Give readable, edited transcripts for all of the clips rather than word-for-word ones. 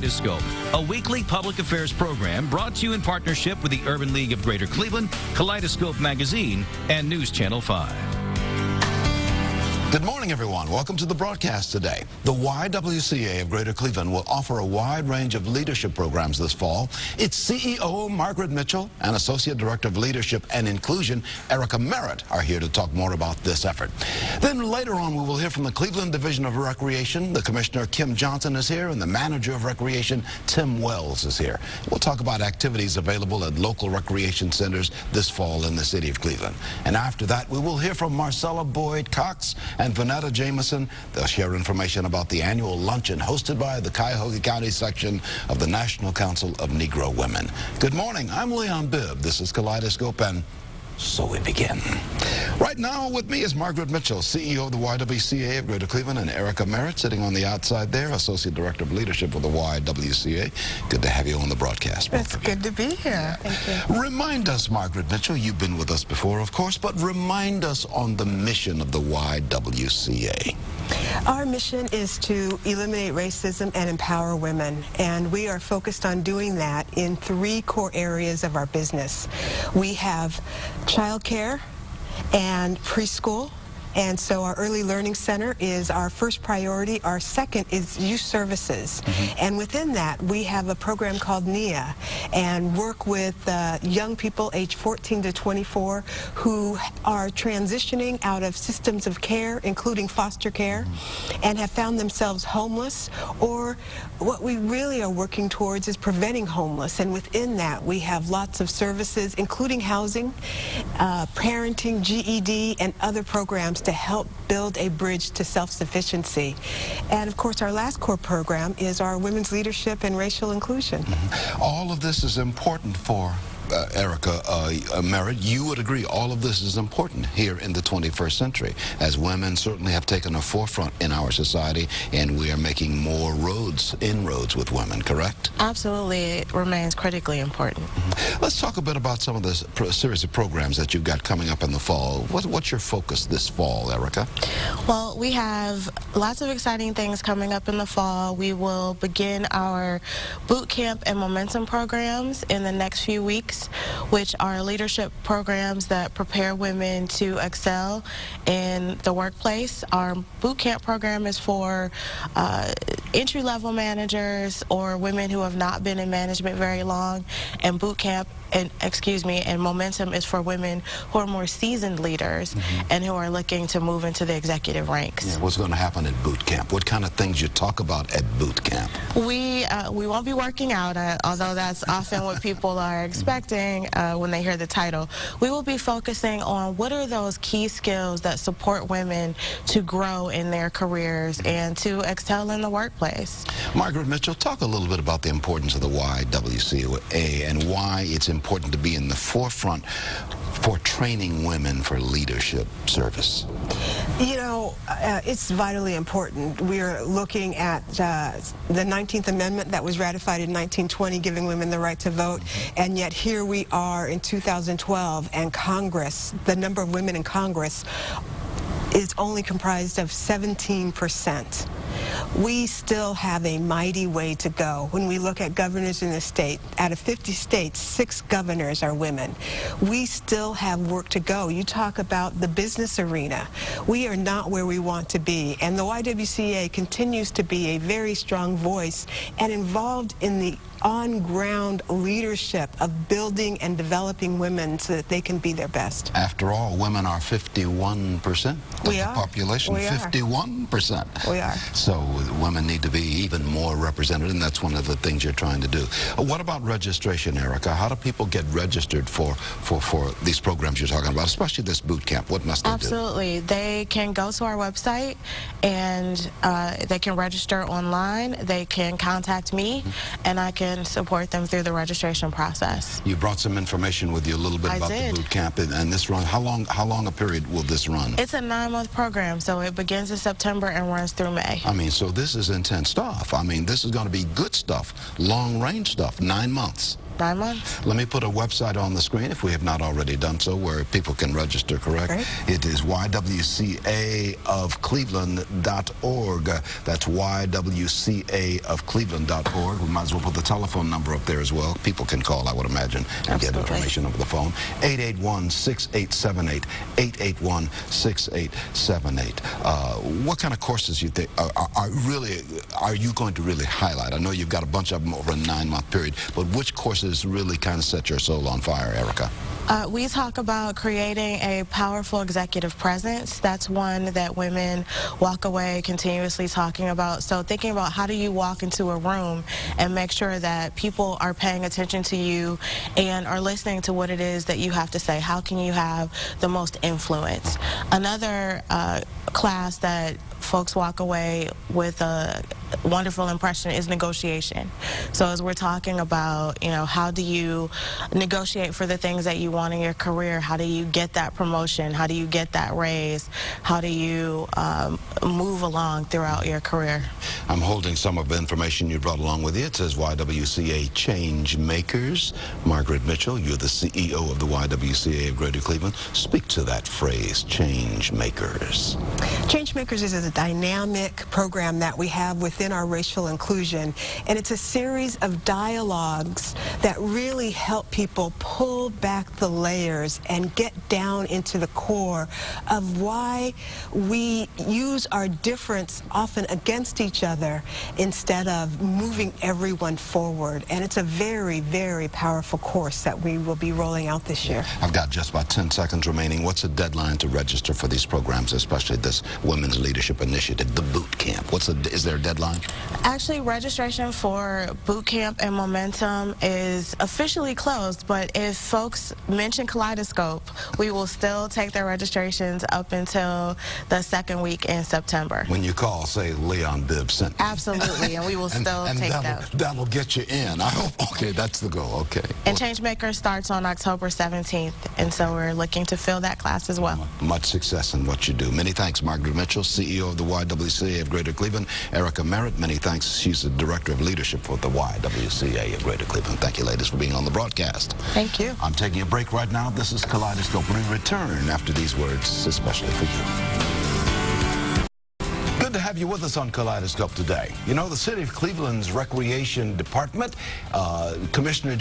Kaleidoscope, a weekly public affairs program brought to you in partnership with the Urban League of Greater Cleveland, Kaleidoscope Magazine, and News Channel 5. Good morning, everyone. Welcome to the broadcast today. The YWCA of Greater Cleveland will offer a wide range of leadership programs this fall. Its CEO, Margaret Mitchell, and Associate Director of Leadership and Inclusion, Erica Merritt, are here to talk more about this effort. Then later on, we will hear from the Cleveland Division of Recreation. The Commissioner, Kim Johnson, is here, and the Manager of Recreation, Tim Wells, is here. We'll talk about activities available at local recreation centers this fall in the city of Cleveland. And after that, we will hear from Marcella Boyd-Cox and Vanetta Jameson. They'll share information about the annual luncheon hosted by the Cuyahoga County section of the National Council of Negro Women. Good morning. I'm Leon Bibb. This is Kaleidoscope, and so we begin. Right now with me is Margaret Mitchell, CEO of the YWCA of Greater Cleveland, and Erica Merritt, sitting on the outside there, Associate Director of Leadership of the YWCA. Good to have you on the broadcast. It's good to be here. Thank you. Remind us, Margaret Mitchell, you've been with us before, of course, but remind us on the mission of the YWCA. Our mission is to eliminate racism and empower women, and we are focused on doing that in 3 core areas of our business. We have childcare and preschool. And so our Early Learning Center is our first priority. Our second is youth services. And within that, we have a program called NIA and work with young people aged 14 to 24 who are transitioning out of systems of care, including foster care, and have found themselves homeless, or what we really are working towards is preventing homeless. And within that, we have lots of services, including housing, parenting, GED, and other programs to help build a bridge to self-sufficiency. And of course, our last core program is our women's leadership and racial inclusion. All of this is important for Erica Merritt. You would agree all of this is important here in the 21st century, as women certainly have taken a forefront in our society, and we are making more inroads with women, correct? Absolutely. It remains critically important. Let's talk a bit about some of the series of programs that you've got coming up in the fall. What's your focus this fall, Erica? Well, we have lots of exciting things coming up in the fall. We will begin our boot camp and momentum programs in the next few weeks, which are leadership programs that prepare women to excel in the workplace. Our boot camp program is for entry-level managers or women who have not been in management very long, and boot camp and momentum is for women who are more seasoned leaders and who are looking to move into the executive ranks. Yeah, what's going to happen at boot camp? What kind of things you talk about at boot camp? We won't be working out, although that's often what people are expecting when they hear the title. We will be focusing on what are those key skills that support women to grow in their careers and to excel in the workplace. Margaret Mitchell, talk a little bit about the importance of the YWCA and why it's important to be in the forefront for training women for leadership service. You know, it's vitally important. We're looking at the 19th Amendment that was ratified in 1920, giving women the right to vote, and yet here we are in 2012, and Congress, the number of women in Congress is only comprised of 17%. We still have a mighty way to go. When we look at governors in the state, out of 50 states, 6 governors are women. We still have work to go. You talk about the business arena. We are not where we want to be, and the YWCA continues to be a very strong voice and involved in the on-ground leadership of building and developing women so that they can be their best. After all, women are 51% of the population. 51%. We are. So women need to be even more represented, and that's one of the things you're trying to do. What about registration, Erica? How do people get registered for these programs you're talking about, especially this boot camp? What must they do? Absolutely. They can go to our website and they can register online. They can contact me, and I can support them through the registration process. You brought some information with you a little bit about the boot camp and this run. How long a period will this run? It's a 9-month program, so it begins in September and runs through May. I mean, so this is intense stuff. I mean, this is going to be good stuff, long-range stuff, 9 months. 9 months. Let me put a website on the screen, if we have not already done so, where people can register, correct? Right. It is YWCAofcleveland.org. That's YWCAofcleveland.org. We might as well put the telephone number up there as well. People can call, I would imagine, and get information over the phone. 881-6878. 881-6878. What kind of courses you think are you going to really highlight? I know you've got a bunch of them over a 9-month period, but which courses really kind of set your soul on fire, Erica? We talk about creating a powerful executive presence. That's one that women walk away continuously talking about. So thinking about how do you walk into a room and make sure that people are paying attention to you and are listening to what it is that you have to say. How can you have the most influence? Another class that folks walk away with a wonderful impression is negotiation. So as we're talking about, how do you negotiate for the things that you want in your career? How do you get that promotion? How do you get that raise? How do you move along throughout your career? I'm holding some of the information you brought along with you. It says YWCA Change Makers. Margaret Mitchell, you're the CEO of the YWCA of Greater Cleveland. Speak to that phrase, Change Makers. Change Makers is a dynamic program that we have within our racial inclusion, and it's a series of dialogues that really help people pull back the layers and get down into the core of why we use our difference often against each other instead of moving everyone forward. And it's a very, very powerful course that we will be rolling out this year. I've got just about 10 seconds remaining. What's the deadline to register for these programs, especially this Women's Leadership Initiative, the boot camp? Is there a deadline? Actually, registration for boot camp and momentum is officially closed, but if folks mention Kaleidoscope, we will still take their registrations up until the second week in September. When you call, say Leon Bibb sent me. Absolutely, and we will still take that. That'll get you in. I hope. Okay, that's the goal. Okay. And Changemaker starts on October 17th, and so we're looking to fill that class as well. Much success in what you do. Many thanks, Margaret Mitchell, CEO of the YWCA of Greater Cleveland. Erica Merritt, many thanks. She's the Director of Leadership for the YWCA of Greater Cleveland. Thank you, ladies, for being on the broadcast. Thank you. I'm taking a break right now. This is Kaleidoscope. We return after these words, especially for you. Good to have you with us on Kaleidoscope today. You know, the City of Cleveland's Recreation Department, Commissioner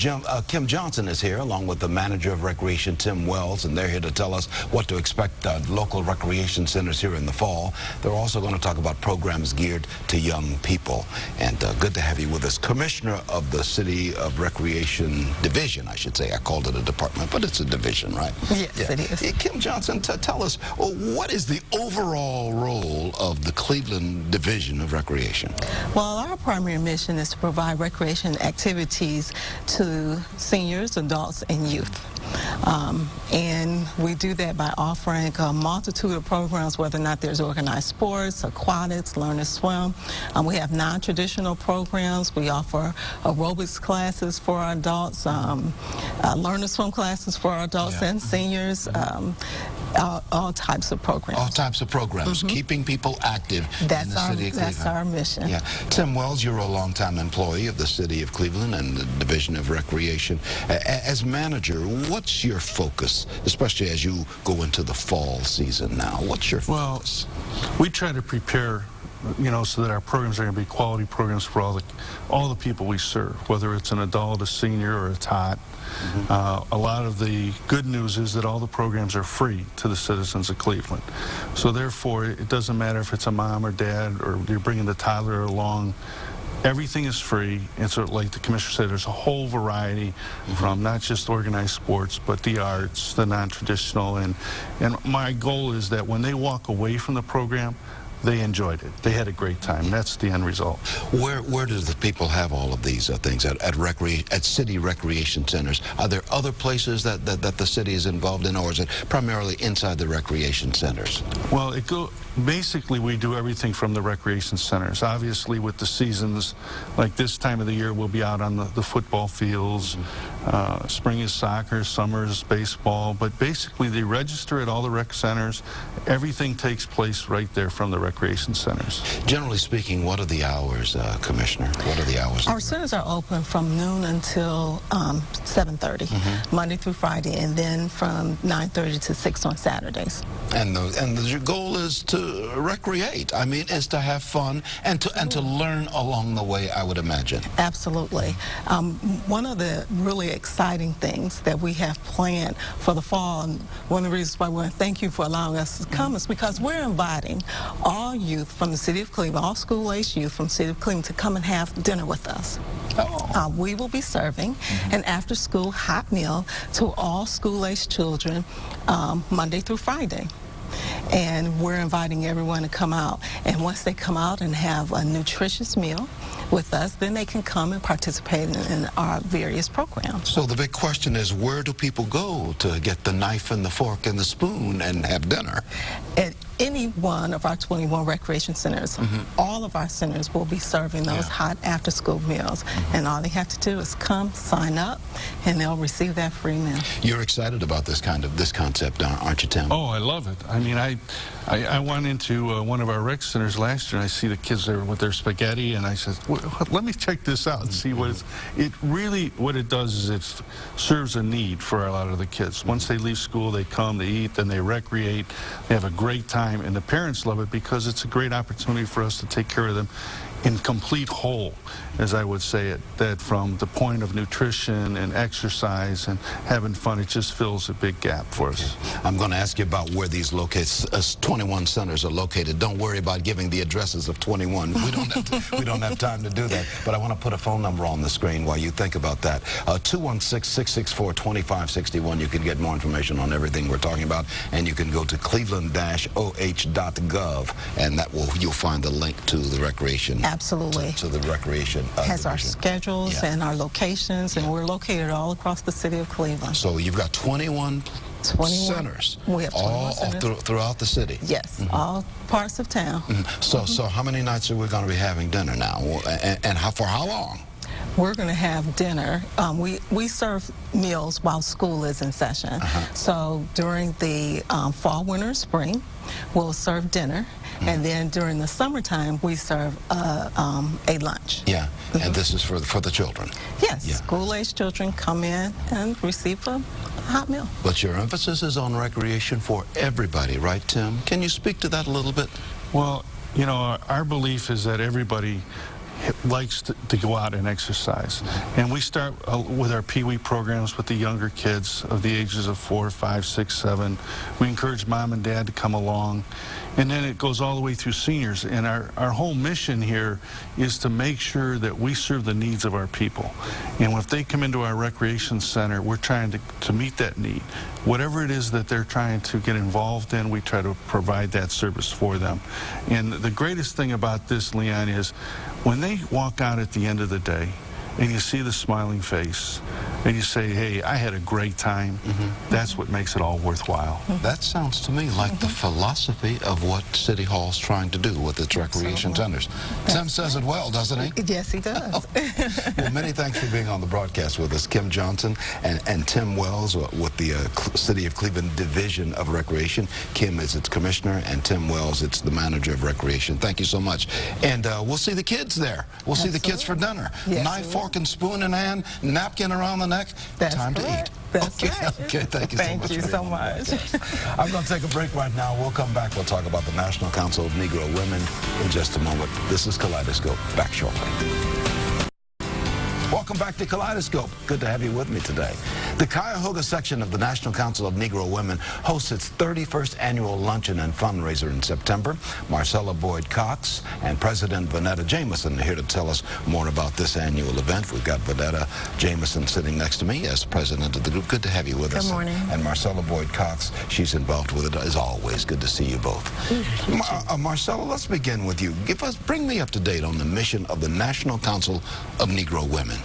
Kim Johnson is here, along with the Manager of Recreation, Tim Wells, and they're here to tell us what to expect local recreation centers here in the fall. They're also going to talk about programs geared to young people. And good to have you with us. Commissioner of the City of Recreation Division, I should say. I called it a department, but it's a division, right? Yes, it is. Kim Johnson, tell us, what is the overall role of the Cleveland Division of Recreation? Well, our primary mission is to provide recreation activities to seniors, adults, and youth. And we do that by offering a multitude of programs, whether or not there's organized sports, aquatics, learn to swim. We have non-traditional programs. We offer aerobics classes for our adults, learn to swim classes for our adults and seniors, all types of programs. All types of programs, keeping people active in the City of Cleveland. That's our mission. Yeah. Tim Wells, you're a longtime employee of the City of Cleveland and the Division of Recreation. As manager, what's your focus, especially as you go into the fall season now? What's your focus? Well, we try to prepare, so that our programs are going to be quality programs for all the people we serve, whether it's an adult, a senior, or a tot. A lot of the good news is that all the programs are free to the citizens of Cleveland. So therefore, it doesn't matter if it's a mom or dad or you're bringing the toddler along. Everything is free, and so like the commissioner said, there's a whole variety from not just organized sports, but the arts, the non-traditional, and my goal is that when they walk away from the program, they enjoyed it. They had a great time. That's the end result. Where does the people have all of these things at city recreation centers? Are there other places that the city is involved in, or is it primarily inside the recreation centers? Well, basically we do everything from the recreation centers. Obviously, with the seasons, like this time of the year, we'll be out on the football fields. Spring is soccer, summer is baseball. But basically, they register at all the rec centers. Everything takes place right there from the recreation centers. Generally speaking, what are the hours, Commissioner? What are the hours? Our centers are open from noon until 7:30, Monday through Friday, and then from 9:30 to 6 on Saturdays. And your goal is to recreate. I mean, is to have fun and to learn along the way, I would imagine. Absolutely. One of the really exciting things that we have planned for the fall, and one of the reasons why we want to thank you for allowing us to come, is because we're inviting all youth from the city of Cleveland, all school-aged youth from the city of Cleveland, to come and have dinner with us. Oh. We will be serving an after-school hot meal to all school-aged children Monday through Friday. And we're inviting everyone to come out. And once they come out and have a nutritious meal with us, then they can come and participate in our various programs. So the big question is, where do people go to get the knife and the fork and the spoon and have dinner? At any one of our 21 recreation centers, all of our centers will be serving those hot after-school meals. And all they have to do is come, sign up, and they'll receive that free meal. You're excited about this concept, aren't you, Tim? Oh, I love it. I mean, I went into one of our rec centers last year, and I see the kids there with their spaghetti, and I said, well, let me check this out and see what what it does is it serves a need for a lot of the kids. Once they leave school, they come, they eat, then they recreate, they have a great time, and the parents love it because it's a great opportunity for us to take care of them in complete whole, as I would say it, that from the point of nutrition and exercise and having fun, it just fills a big gap for us. I'm going to ask you about where these 21 centers are located. Don't worry about giving the addresses of 21. We don't have time to do that, but I want to put a phone number on the screen while you think about that. 216-664-2561. You can get more information on everything we're talking about, and you can go to cleveland-oh.gov, and you'll find the link to the recreation. Absolutely. To the recreation. Has our schedules and our locations, and we're located all across the city of Cleveland. So you've got 21 centers. We have 21 centers. Throughout the city. Yes, all parts of town. So how many nights are we going to be having dinner now, and for how long? We're going to have dinner. We serve meals while school is in session. So during the fall, winter, spring, we'll serve dinner. And then during the summertime, we serve a lunch. Yeah, and this is for the children. Yes, school-aged children come in and receive a hot meal. But your emphasis is on recreation for everybody, right, Tim? Can you speak to that a little bit? Well, you know, our belief is that everybody likes to go out and exercise. And we start with our Pee-wee programs with the younger kids of the ages of 4, 5, 6, 7. We encourage mom and dad to come along. And then it goes all the way through seniors. And our whole mission here is to make sure that we serve the needs of our people. And if they come into our recreation center, we're trying to meet that need. Whatever it is that they're trying to get involved in, we try to provide that service for them. And the greatest thing about this, Leon, is when they walk out at the end of the day and you see the smiling face and you say, hey, I had a great time, that's what makes it all worthwhile. That sounds to me like the philosophy of what City Hall's trying to do with its recreation centers. Tim says it well, doesn't he? Yes, he does. Well, many thanks for being on the broadcast with us. Kim Johnson and Tim Wells with the City of Cleveland Division of Recreation. Kim is its commissioner, and Tim Wells, it's the manager of recreation. Thank you so much. And we'll see the kids there. We'll see the kids for dinner. Yes, knife, fork, and spoon in hand, napkin around the neck. That's time correct. to eat. That's right. Okay, thank you so much. Thank you so much. I'm going to take a break right now. We'll come back. We'll talk about the National Council of Negro Women in just a moment. This is Kaleidoscope. Back shortly. Welcome back to Kaleidoscope. Good to have you with me today. The Cuyahoga section of the National Council of Negro Women hosts its 31st annual luncheon and fundraiser in September. Marcella Boyd Cox and President Vanetta Jameson are here to tell us more about this annual event. We've got Vanetta Jameson sitting next to me as president of the group. Good to have you with us. Good morning. And Marcella Boyd Cox, she's involved with it as always. Good to see you both. Marcella, let's begin with you. Bring me up to date on the mission of the National Council of Negro Women.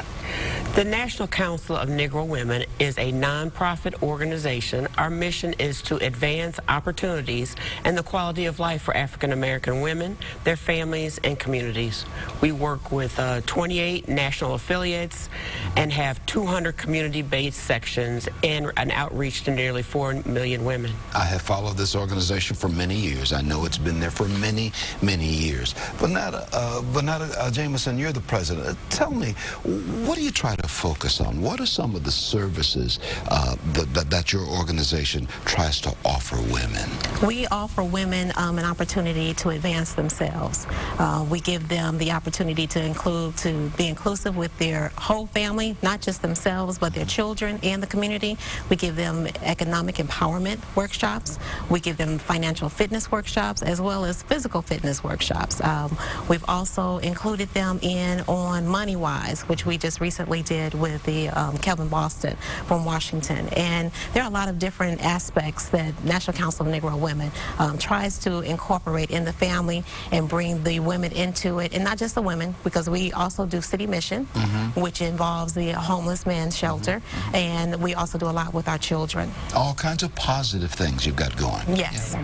The National Council of Negro Women is a nonprofit organization. Our mission is to advance opportunities and the quality of life for African American women, their families, and communities. We work with 28 national affiliates and have 200 community-based sections and an outreach to nearly 4 million women. I have followed this organization for many years. I know it's been there for many, many years. Vanetta Jameson, you're the president. Tell me, what do you try to focus on? What are some of the services that your organization tries to offer women? We offer women an opportunity to advance themselves. We give them the opportunity to be inclusive with their whole family, not just themselves, but their children and the community. We give them economic empowerment workshops. We give them financial fitness workshops as well as physical fitness workshops. We've also included them on Money Wise, which we just recently did with the Kelvin Boston from Washington. And there are a lot of different aspects that National Council of Negro Women tries to incorporate in the family and bring the women into it, and not just the women, because we also do city mission, which involves the homeless men's shelter, and we also do a lot with our children. All kinds of positive things you've got going. Yes.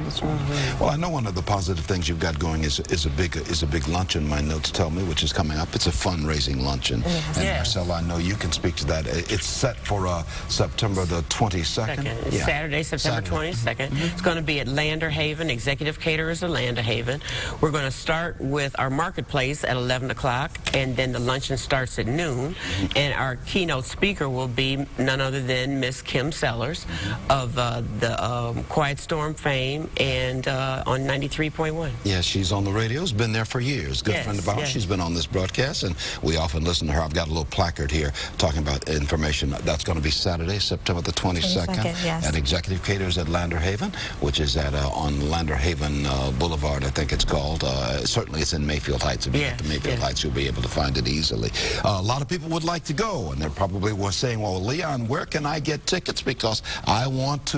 Well, I know one of the positive things you've got going is a big luncheon, my notes tell me, which is coming up. It's a fundraising luncheon. Yes. And Yes. Marcella, I know you can speak to that. It's set for September the 22nd. It's Saturday, September 22nd. It's going to be at Lander Haven, Executive Caterers of Lander Haven. We're going to start with our marketplace at 11 o'clock, and then the luncheon starts at noon. And our keynote speaker will be none other than Miss Kim Sellers of the Quiet Storm fame and on 93.1. Yeah, she's on the radio. Has been there for years. Good friend of ours. Yes. She's been on this broadcast, and we often listen to her. I've got a little placard here talking about information. That's going to be Saturday, September the 22nd yes. at Executive Caterers at Lander Haven, which is at on Lander Haven Boulevard, I think it's called. Certainly it's in Mayfield Heights. If you get to Mayfield Heights, you'll be able to find it easily. A lot of people would like to go, and they're probably saying, well, Leon, where can I get tickets? Because I want to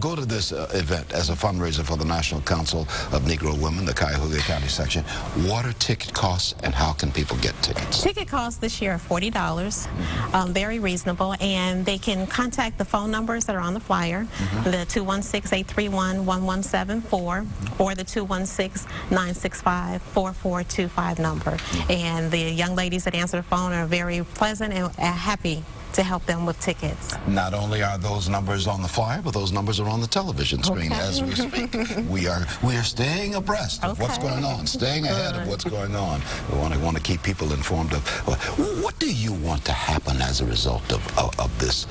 go to this event as a fundraiser for the National Council of Negro Women, the Cuyahoga County section. What are ticket costs, and how can people get tickets? Ticket costs this year are $40, very reasonable, and they can contact the phone numbers that are on the flyer, the 216-831-1174 or the 216-965-4425 number. And the young ladies that answer the phone are very pleasant and happy to help them with tickets. Not only are those numbers on the flyer, but those numbers are on the television screen as we speak. We are staying abreast of what's going on, staying ahead of what's going on. We want to keep people informed of what do you want to happen as a result of this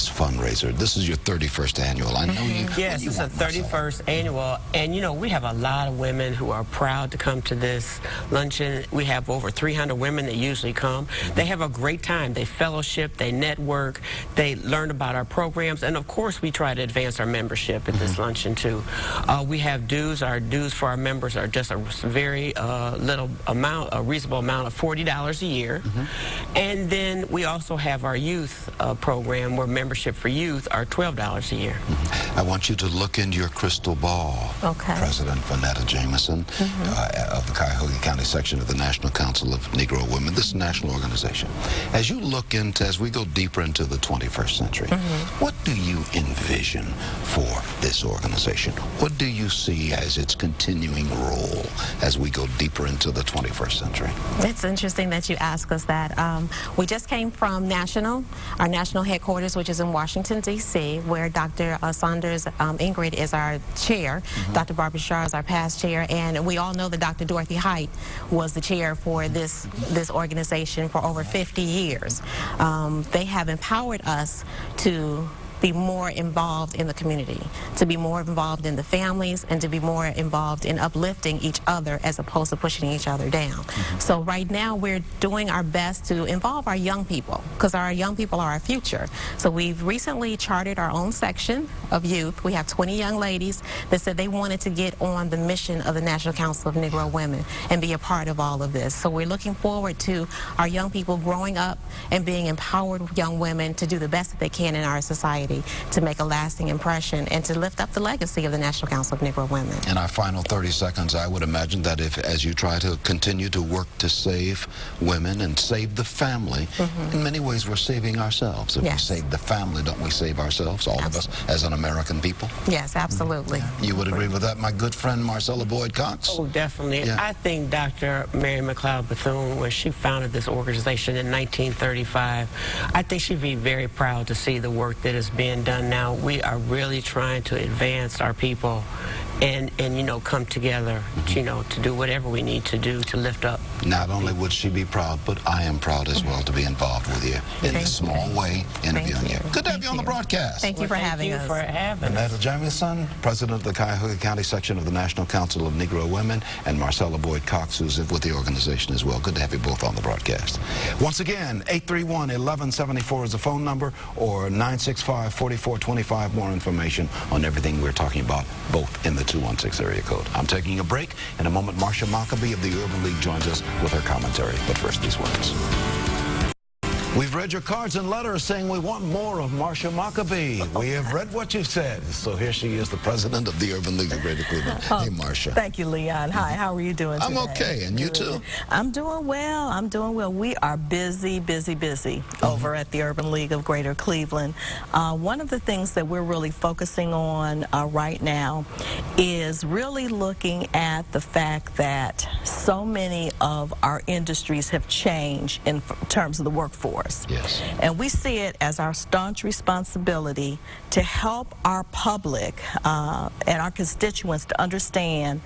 fundraiser. This is your 31st annual. I know you. Yes, it's a 31st annual, and you know we have a lot of women who are proud to come to this luncheon. We have over 300 women that usually come. They have a great time. They fellowship. They network, they learn about our programs, and of course we try to advance our membership at this luncheon too. We have dues. Our dues for our members are just a very little amount, a reasonable amount of $40 a year. And then we also have our youth program where membership for youth are $12 a year. I want you to look into your crystal ball, President Vanetta Jameson of the Cuyahoga County section of the National Council of Negro Women, this national organization. As you look into, as we go deeper into the 21st century, what do you envision for this organization? What do you see as its continuing role as we go deeper into the 21st century? It's interesting that you ask us that. We just came from our national headquarters, which is in Washington, D.C., where Dr. Saunders Ingrid is our chair. Dr. Barbara Shaw is our past chair, and we all know that Dr. Dorothy Height was the chair for this organization for over 50 years. They have empowered us to be more involved in the community, to be more involved in the families, and to be more involved in uplifting each other as opposed to pushing each other down. So right now we're doing our best to involve our young people, because our young people are our future. So we've recently chartered our own section of youth. We have 20 young ladies that said they wanted to get on the mission of the National Council of Negro Women and be a part of all of this. So we're looking forward to our young people growing up and being empowered young women to do the best that they can in our society. society to make a lasting impression and to lift up the legacy of the National Council of Negro Women. In our final 30 seconds, I would imagine that as you try to continue to work to save women and save the family, in many ways we're saving ourselves. If we save the family, don't we save ourselves, all of us, as an American people? Yes, absolutely. You would agree with that, my good friend Marcella Boyd Cox? Oh, definitely. Yeah. I think Dr. Mary McLeod Bethune, when she founded this organization in 1935, I think she'd be very proud to see the work that is being done now. We are really trying to advance our people and you know, come together, you know, to do whatever we need to do to lift up. Not only would she be proud, but I am proud as well to be involved with you in this small way, interviewing you. Good to have you on the broadcast. Thank you for having us. Thank you for having us. Netta Jamieson, president of the Cuyahoga County section of the National Council of Negro Women, and Marcella Boyd Cox, who's with the organization as well. Good to have you both on the broadcast. Once again, 831-1174 is the phone number, or 965-4425, more information on everything we're talking about, both in the 216 area code. I'm taking a break. In a moment, Marcia Maccabee of the Urban League joins us with her commentary. But first, these words. We've read your cards and letters saying we want more of Marcia Maccabee. We have read what you've said. So here she is, the president of the Urban League of Greater Cleveland. Hey, Marcia. Thank you, Leon. Hi, how are you doing today? I'm okay, and you too? I'm doing well. I'm doing well. We are busy over at the Urban League of Greater Cleveland. One of the things that we're really focusing on right now is really looking at the fact that so many of our industries have changed in terms of the workforce. Yes. And we see it as our staunch responsibility to help our public and our constituents to understand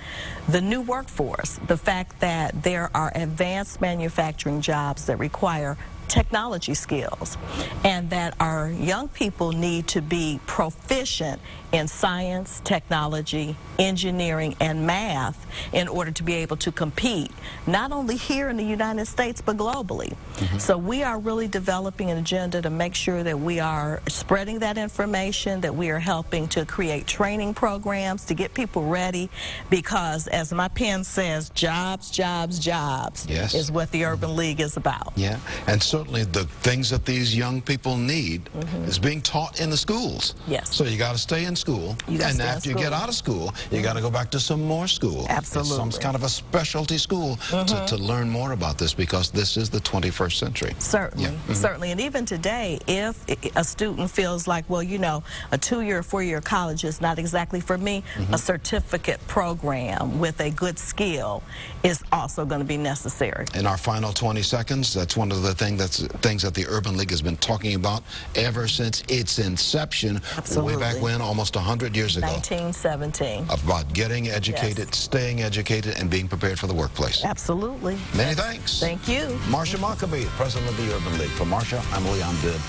the new workforce, the fact that there are advanced manufacturing jobs that require technology skills, and that our young people need to be proficient in science, technology, engineering, and math in order to be able to compete, not only here in the United States, but globally. So we are really developing an agenda to make sure that we are spreading that information, that we are helping to create training programs to get people ready, because as my pen says, jobs, jobs, jobs is what the Urban League is about. Yeah, and certainly the things that these young people need is being taught in the schools. Yes. So you got to stay in school, and after you get out of school, you got to go back to some more school. Absolutely. It's some kind of a specialty school to learn more about this, because this is the 21st century. Certainly, certainly. And even today, if a student feels like, well, you know, a 2-year or 4-year college is not exactly for me, a certificate program with a good skill is also going to be necessary. In our final 20 seconds, that's one of the things that the Urban League has been talking about ever since its inception, way back when, almost 100 years ago. 1917. About getting educated, staying educated, and being prepared for the workplace. Absolutely. Many thanks. Thank you. Marcia Maccabee, president of the Urban League. For Marcia, I'm Leon Bibb.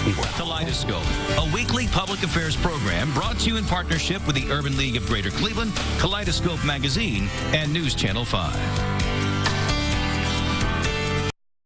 Be well. Kaleidoscope, a weekly public affairs program brought to you in partnership with the Urban League of Greater Cleveland, Kaleidoscope Magazine, and News Channel 5.